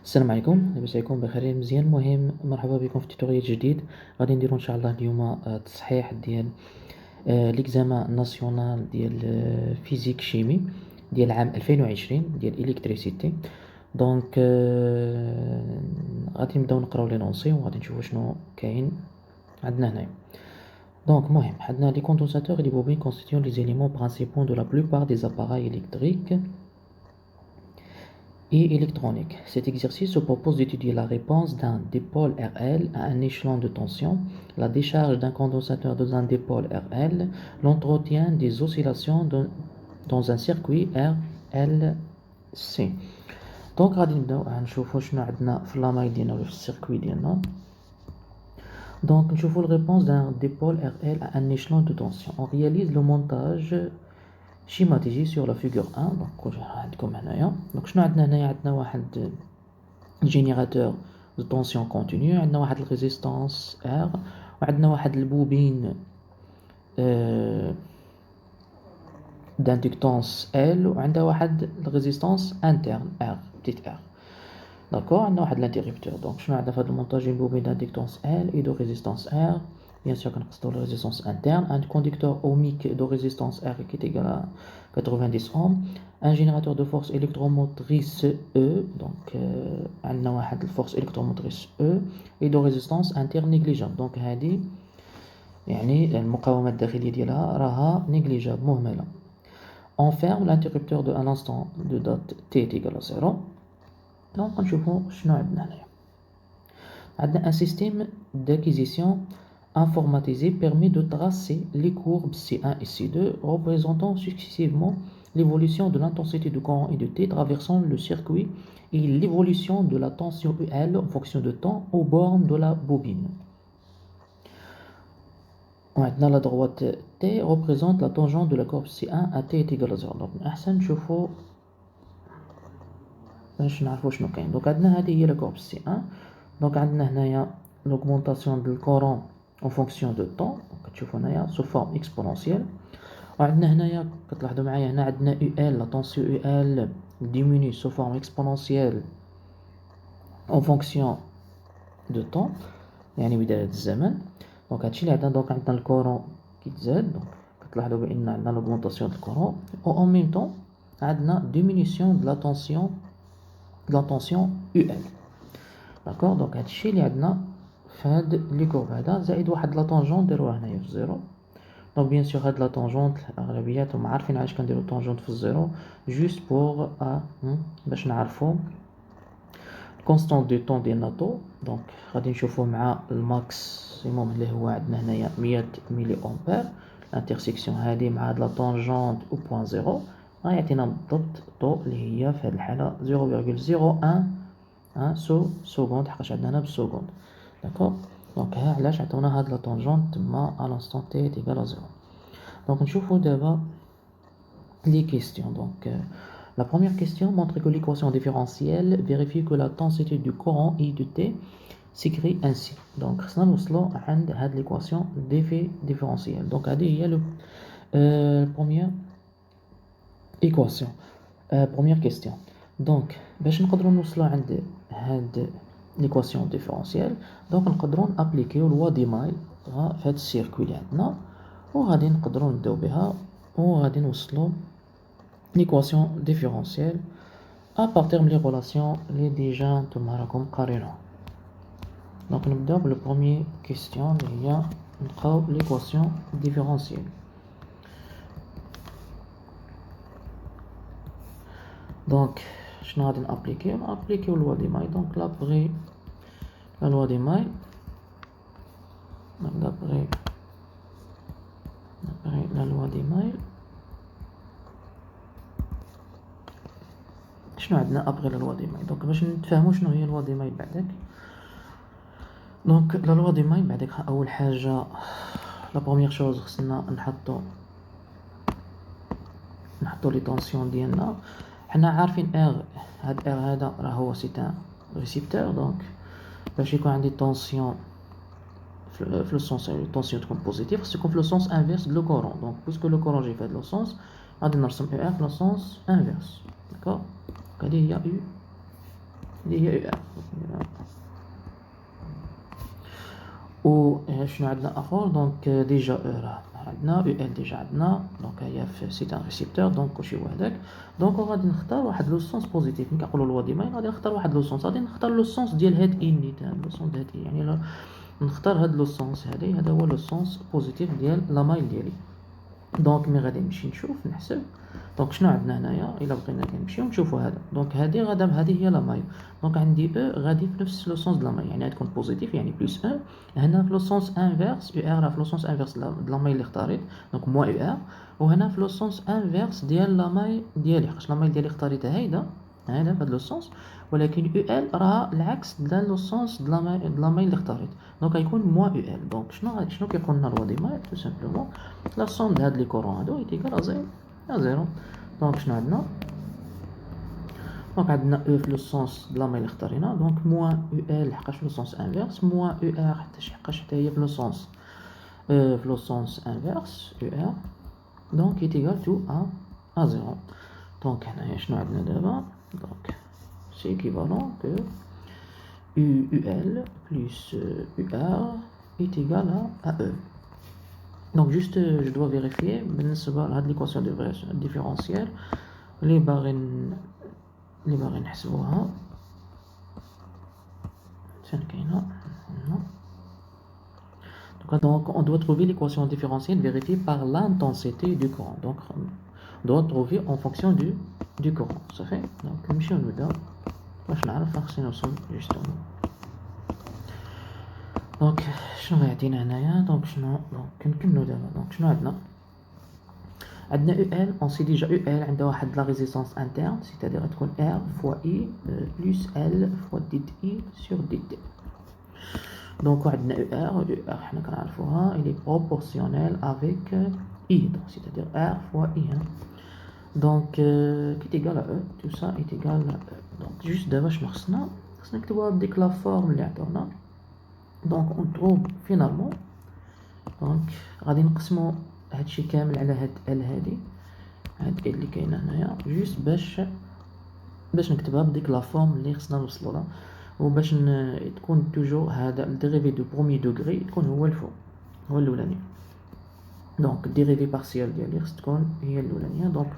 السلام عليكم، لاباس عليكم بخير مزيان. المهم مرحبا بكم في توتوريال جديد. غادي نديرو ان شاء الله اليوم تصحيح ديال ليكزامان ناسيونال ديال فيزيك شيمي ديال عام 2020 ديال الكتريسيتي. دونك غادي نبداو نقراو لي لونسي وغادي نشوفو شنو كاين عندنا هنايا. Donc, مهم عندنا les condensateurs et les bobines constituent les éléments principaux de la plupart des appareils électriques et électronique. Cet exercice se propose d'étudier la réponse d'un dipôle RL à un échelon de tension, la décharge d'un condensateur dans un dipôle RL, l'entretien des oscillations dans un circuit RLC. Donc غادي نبداو نشوفو شنو عندنا في لاماي ديالنا ولا في السيركوي ديالنا. Donc نشوفو la réponse d'un dipôle RL à un échelon de tension. On réalise le montage schématisé sur la figure 1. Donc عندكم هنايا. Donc شنو عندنا هنايا؟ عندنا واحد générateur de tension continue، عندنا واحد الريزيستانس R، وعندنا واحد البوبين d'inductance L، وعندها واحد الريزيستانس interne R petite r. D'accord, عندنا واحد l'interrupteur. Donc شنو عندنا في هذا المونتاج؟ une bobine d'inductance L et de résistance R. Bien sûr كنقصدو la résistance interne, un conducteur ohmique de résistance R qui est égal à 90 ohms, un générateur de force électromotrice E. Donc عندنا واحد الفورس électromotrice E et de résistance interne négligeable. Donc هذه يعني المقاومة الداخلية ديالها راها négligeable مهملة. On ferme l'interrupteur de un instant de date t est égal à 0. Donc نشوفو شنو عندنا هنايا. عندنا un système d'acquisition informatisé permet de tracer les courbes C1 et C2 représentant successivement l'évolution de l'intensité du courant et de T traversant le circuit et l'évolution de la tension UL en fonction de temps aux bornes de la bobine. Maintenant la droite T représente la tangente de la courbe C1 à T est égal à 0. Donc أحسن نشوفو باش نعرفو شنو كاين. دونك عندنا هذه هي لا كورب C1. دونك عندنا هنايا l'augmentation du courant en fonction de temps كتشوفوا هنايا sous forme exponentielle. وعندنا هنايا كتلاحظوا معايا هنا عندنا UL la tension UL diminue sous forme exponentielle en fonction de temps يعني بداية الزمن. دونك هادشي اللي عندنا. دونك عندنا الكورون كيتزاد. دونك كتلاحظوا بان عندنا l'augmentation du courant و en même temps عندنا diminution de la tension UL. D'accord. Donc هادشي اللي عندنا في هاد لي كورب هذا زائد واحد لا طونجونت ديروها هنايا في الزيرو. دونك بيان سور هاد لا طونجونت الاغلبياتهم عارفين علاش كنديرو طونجونت في الزيرو، جوست بوغ باش نعرفو الكونستانت دو طون ديالنا طو. دونك غادي نشوفو مع الماكسيموم اللي هو عندنا هنايا 100 ملي امبير. الانترسيكسيون هادي مع هاد لا طونجونت او بوان زيرو غيعطينا بالضبط طو اللي هي في هاد الحالة 0.01 سكوند، حقاش عندنا هنا بالسكوند. D'accord. Donc ها علاش عطونا هاد لا طونجونت تما à l'instant t est égal à 0. Donc نشوفو دابا les questions. Donc la première question montre que l'équation différentielle vérifie que la densité du courant I de T s'écrit ainsi. Donc خصنا نوصلو عند هاد l'équation différentielle. Donc هذه هي première équation, première question. Donc باش نقدروا نوصلوا عند هاد l'équation différentielle دونك نقدروا نابليكيو لوا دي ماي في هاد السيركوي اللي عندنا وغادي نقدروا نبداو بها وغادي نوصلوا l'équation différentielle à partir من لي ريلاسيون اللي ديجا نتوما راكم قارينهم. دونك نبداو بلو بروميير كيستيون اللي هي نلقاو l'équation différentielle. دونك شنو غادي نابليكيو لوا دي ماي. دونك لابغي la loi des mailles, d'après la loi des mailles شنو عندنا après la loi des mailles. دونك باش نتفاهموا شنو هي loi des mailles بعداك. دونك la loi des mailles بعداك اول حاجه la première chose خصنا نحطو لي طونسيون ديالنا. حنا عارفين R هذا راه هو سي ان ريسيبتور. دونك باش يكون عندي طونسيون في لو سونس طونسيون تكون بوزيتيف خص يكون في لو سونس انفيرس دو كورون. دونك بويسكو لو كورون جاي في هاد لو سونس غادي نرسم او ار في لو سونس انفيرس. داكور. هادي هي اللي هي يو ار. و شنو عندنا اخر؟ دونك ديجا راه عندنا يو ال، ديجا عندنا دونك هي في سيت ان ريسيبتور، دونك كلشي هو هذاك. دونك غادي نختار واحد لو سونس بوزيتيف. ملي كنقولوا لو ديما غادي نختار واحد لو سونس، غادي نختار لو سونس ديال هاد اني تاع لو سونس هاد يعني نختار هاد لو سونس هادي، هذا هو لو سونس بوزيتيف ديال لا مايل ديالي. دونك مي غادي نمشي نشوف نحسب. دونك شنو عندنا هنايا؟ الا بغينا كنمشيو نشوفوا هذا. دونك هذه هي لا مايل. دونك عندي او غادي في نفس لو سونس د لا مايل، يعني غتكون بوزيتيف يعني بلس 1. هنا في لو سونس انفيرس يو ار، راه في لو سونس انفيرس د لا مايل اللي اختاريت، دونك موان يو ار. وهنا في لو سونس انفيرس ديال لا مايل ديالي، حيت لا مايل ديالي اختاريتها هيدا هذا في هذا لو سونس، ولكن يو ال راه العكس د لو سونس د لا مايل اللي اختاريت، دونك غيكون موان يو ال. دونك شنو كيقول لنا لو ديما تو سامبلومون لا سوم د هاد لي كورون هادو ايتيكال ا زيرو. دونك شنو عندنا؟ دونك عندنا او في لو سونس د لا مايل اللي اختارينا، دونك موان يو ال حقاش في لو سونس انفيرس، موان يو ار حقاش حتى هي في لو سونس انفيرس يو ار، دونك ايتيكال تو ا زيرو. دونك هنايا شنو عندنا دابا؟ دونك سي ايكيفالون كو يو ال بلس يو ار ايتيكال ا او. Donc juste je dois vérifier بالنسبة لهاد l'équation différentielle اللي باغي نحسبوها. فين كاينة؟ Donc on doit trouver l'équation différentielle vérifiée par l'intensité du courant. Donc on doit trouver en fonction du courant. Ça fait? Donc نمشيو نبداو باش نعرف خصني نوصل justement. دونك شنو غيعطينا هنايا؟ دونك كنكملو دابا. دونك شنو عندنا؟ عندنا يو ال، اون سي ديجا يو ال عندها واحد لا ريزيستانس انترن، سيتادير تكون ار فوا اي بلس ال فوا دي اي سور دي تي. دونك عندنا يو ار حنا كنعرفوها الي بروبورسيونيل افيك اي، دونك سيتادير ار فوا اي. دونك كي تيغال او تو سا ايتيغال او. دونك جوست دابا شنو خصنا نكتبوها بديك لا فورم اللي عطاونا. دونك اون تروب فينالمون، دونك غادي نقسمو هادشي كامل على هاد ال هادي، هاد اللي كاينه هنايا، جوست باش نكتبها بديك لا فورم اللي خصنا نوصلو لها، وباش تكون توجور هذا الديريفي دو بروميي دوغري تكون هو الفوق، هو الاولاني. دونك الديريفي بارسيال ديالي خص تكون هي الاولانيه. دونك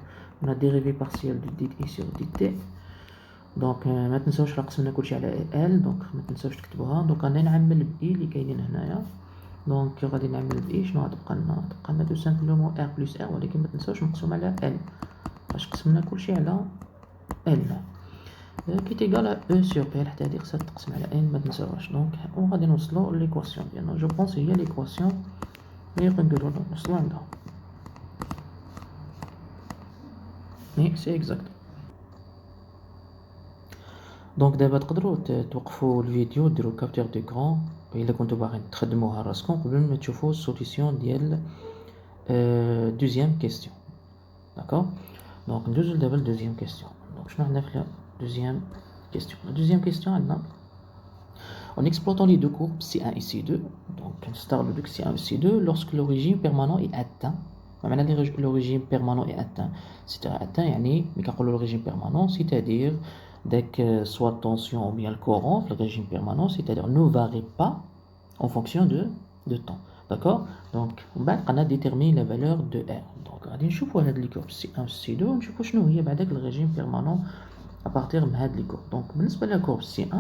هنا ديريفي بارسيال دو دي اي سور دي تي. دونك ما تنساوش راه قسمنا كلشي على ال، دونك ما تنساوش تكتبوها. دونك غادي نعمل باي اللي كاينين هنايا. دونك غادي نعمل باي شنو غتبقى لنا تو سامبلومون ار بلس ار، ولكن ما تنساوش مقسوم على ال باش قسمنا كلشي على ال كي تيغال او سور بي، حتى هادي خصها تقسم على ان ما تنساوهاش. دونك وغادي نوصلو ليكواسيون ديالنا. جو بونس هي ليكواسيون اللي نقدروا نوصلو عندها. مي سي اكزاكت. دونك دابا تقدروا توقفوا الفيديو ديروا كابتور ديكرون الا كنتو باغيين تخدموها راسكم قبل ما تشوفوا السوليسيون ديال دوزيام كيستيون. داكور. دونك ندوزو دابا لدوزيام كيستيون. دونك شنو عندنا في دوزيام كيستيون؟ دوزيام كيستيون عندنا en exploitant les deux courbes C1 et C2. Donc نستغلو دوك C1 et C2 lorsque le régime permanent est atteint. ما معنى le régime permanent est atteint؟ c'est-à-dire atteint يعني ملي كنقولوا le régime permanent c'est-à-dire dès que soit tension ou bien le courant le régime permanent c'est-à-dire ne varie pas en fonction de temps. D'accord. Donc on va déterminer la valeur de R. Donc غادي نشوفوا هاد لي كورب C1 C2 ونشوفوا شنو هي بعداك le régime permanent à partir من هاد لي كورب. Donc بالنسبه لا كورب C1،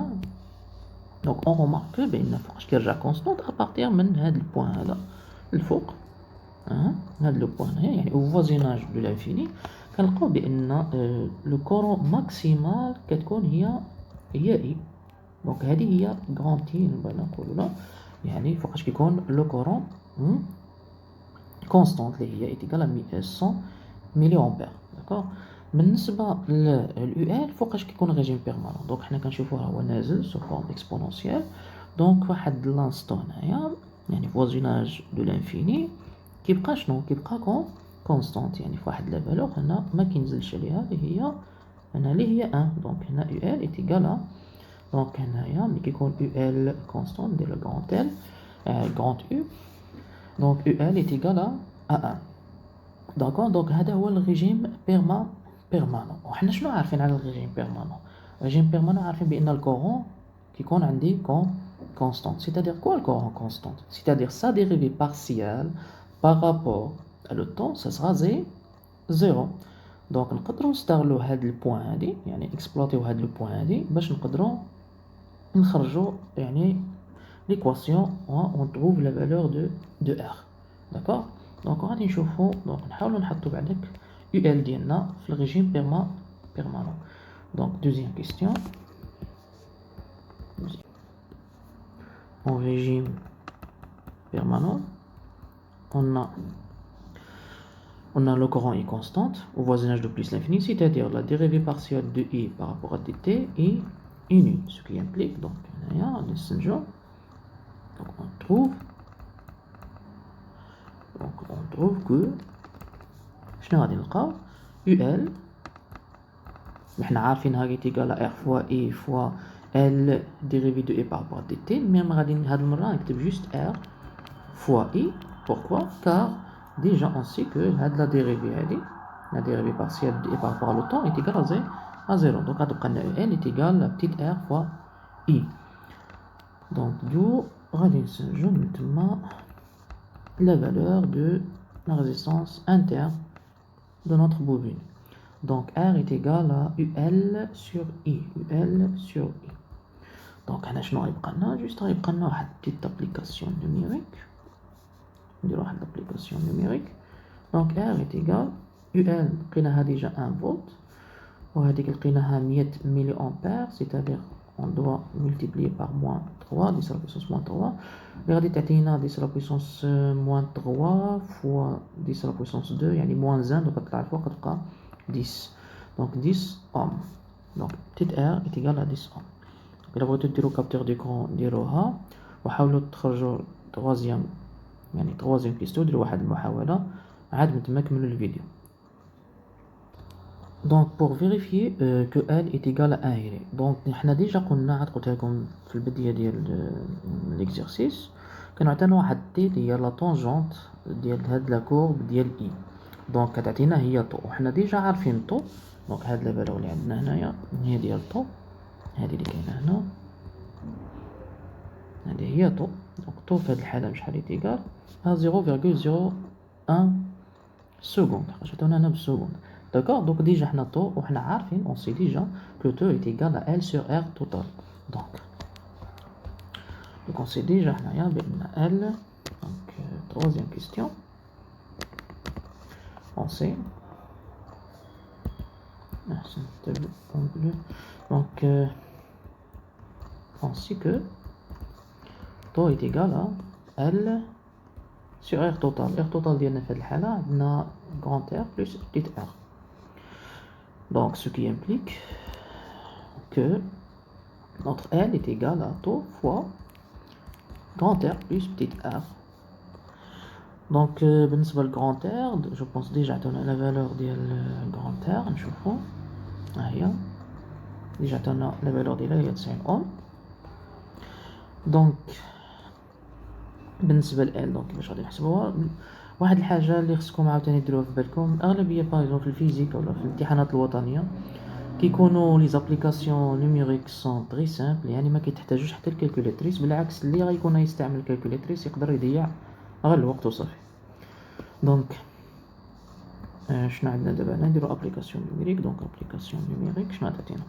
donc on remarque بان فوقاش كيرجع كونستانت à partir من هاد البوان هذا الفوق، هاد لو بوان هنا يعني au voisinage de l'infini كنلقاو بان لو كورون ماكسيمال كتكون هي اي. دونك هذه هي غرانتي نبغي نقولوا لا، يعني فوقاش كيكون لو كورون كونستانت اللي هي ايتيكال 100 ملي امبير. داكور. بالنسبه لليو ال فوقاش كيكون ريجيم بيرمانون، دونك حنا كنشوفوه هو نازل سو فورم اكسبونونسيال. دونك واحد لانستون هنايا يعني فوازيناج دو لانفيني كيبقى شنو؟ كيبقى كونستانت، يعني فواحد لا فالور هنا ما كينزلش عليها اللي هي هنا اللي هي 1. دونك هنا يو ال ايتيكال، دونك هنايا ملي كيكون يو ال كونستانت ديال لو غران ال غران يو، دونك يو ال ايتيكال ا 1. داكور. دونك هذا هو الريجيم بيرمانون. وحنا شنو عارفين على الريجيم بيرمانون؟ régime permanent عارفين بأن الكورون كيكون عندي constante. C'est-à-dire quoi le courant constante? C'est-à-dire sa dérivée partielle par rapport à le temps, ça sera 0. Donc نقدروا نستغلوا هذا البوان هذه يعني exploiter هذا البوان هذه باش نقدروا نخرجوا يعني l'équation on trouve la valeur de R. D'accord? Donc غادي نشوفوا donc نحاولوا نحطوا بعدك UL ديالنا في الرégime permanent. Donc deuxième question. En régime permanent, on a le courant est constante au voisinage de plus l'infini, c'est-à-dire la dérivée partielle de I par rapport à dt est nulle, ce qui implique donc on trouve que شنو غادي نلقاو UL نحنا عارفينها est égale à R fois I fois L dérivée de I par rapport à dt, mais هاد المرة نكتب juste R fois I. Pourquoi? Car déjà on sait que la dérivée partielle de I par rapport à le temps est égale à 0. Donc L est égale à petite r fois I. Donc d'où la valeur de la résistance interne de notre bobine. Donc R est égal à UL sur I. UL sur I. Donc on a juste une petite application numérique. L'application numérique. Donc R est égal UL قيناها déjà 1 volt وهذيك لقيناها 100 milliampères, c'est-à-dire on doit multiplier par moins 3 10 à la puissance moins 3 اللي غادي تعطينا 10 à la puissance moins 3 fois 10 à la puissance 2 يعني moins 1 donc تطلع الفوق تبقى 10. Donc 10 ohms. Donc petite r est égal à 10 ohms. Donc إلا بغيتو ديرو capteur d'écran ديروها وحاولوا تخرجوا troisième question ديروا واحد المحاولة عاد من تما كملوا الفيديو. Donc pour vérifier que L est égal à 1 y. Donc حنا ديجا قلنا عاد قلت لكم في البداية ديال l'exercice كانوا عطانا واحد تي اللي هي لا طونجونت ديال هاد لا كورب ديال I. دونك كتعطينا هي طو وحنا ديجا عارفين طو. دونك هاد لا فالور اللي عندنا هنايا هي ديال طو، هادي اللي كاينه هنا هادي هي طو. دونك طو في هاد الحالة شحال يتيكال 0,01 seconde. عطاونا هنا بالسكوند. D'accord? Donc déjà حنا طو وحنا عارفين on sait déjà que T est égal à L sur R total. Donc on sait déjà حنايا بأن L. Donc troisième question. On sait donc on sait que T est égal à L sur R total. R total ديالنا في هاد الحالة عندنا grand R plus petit r. Donc ce qui implique que notre L est égal à taux fois grand R plus petit r. Donc بالنسبة للgrand R je pense déjà عطاونا la valeur ديال grand R نشوفو ها هي déjà عطاونا la valeur ديالها هي 90 ohm. Donc بالنسبة ل L donc باش غادي نحسبوها واحد الحاجة اللي خصكم عاوتاني ديروها في بالكم أغلبية باغ في الفيزيك ولا في الامتحانات الوطنية كيكونوا لي زابليكاسيون نيميريك سون تري سامبل يعني ما كيتحتاجوش حتى الكالكوليتريس، بالعكس اللي غيكون يستعمل الكالكوليتريس يقدر يضيع غير الوقت وصافي. دونك شنو عندنا دابا هنا نديرو ابليكاسيون نيميريك. دونك ابليكاسيون نيميريك شنو عطاتينا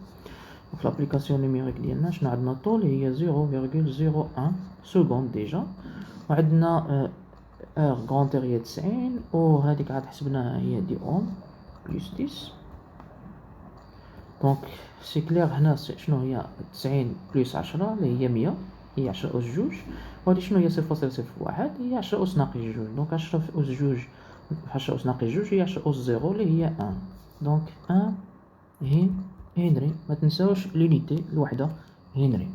في الابليكاسيون نيميريك ديالنا شنو عندنا طول هي 0,01 سكوند ديجا وعندنا R grand R هي 90 وهذيك عاد حسبناها هي دي اوم بلس 10. دونك سي كلير هنا شنو هي 90 بلس 10 اللي هي 100 هي 10 أس جوج وهادي شنو هي 0.01 هي 10 أس ناقص جوج. دونك 10 أس جوج 10 أس ناقص جوج هي 10 أس زيرو اللي هي 1. دونك 1 هي هنري. ما تنساوش لونيتي الوحدة هنري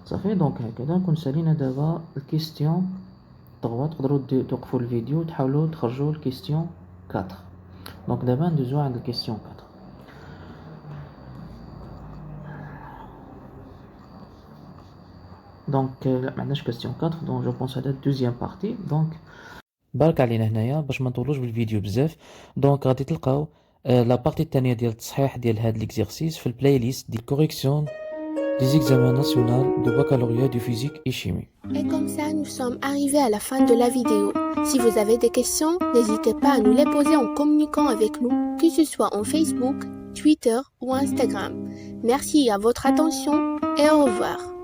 صافي. دونك هكذا نكون سالينا دابا الكيستيون 3. تقدروا توقفوا الفيديو وتحاولوا تخرجوا الكيستيون 4. دونك دابا ندوزو عند الكيستيون 4. دونك لا ما عندناش كيستيون 4 دونك جو بونس هذا الدوزيام بارتي. دونك بارك علينا هنايا باش ما نطولوش بالفيديو بزاف. دونك غادي تلقاو لا بارتي الثانيه ديال التصحيح ديال هاد ليكزيرسيس في البلاي ليست ديال كوريكسيون des examens nationaux de baccalauréat de physique et chimie. Et comme ça, nous sommes arrivés à la fin de la vidéo. Si vous avez des questions, n'hésitez pas à nous les poser en communiquant avec nous, que ce soit en Facebook, Twitter ou Instagram. Merci à votre attention et au revoir.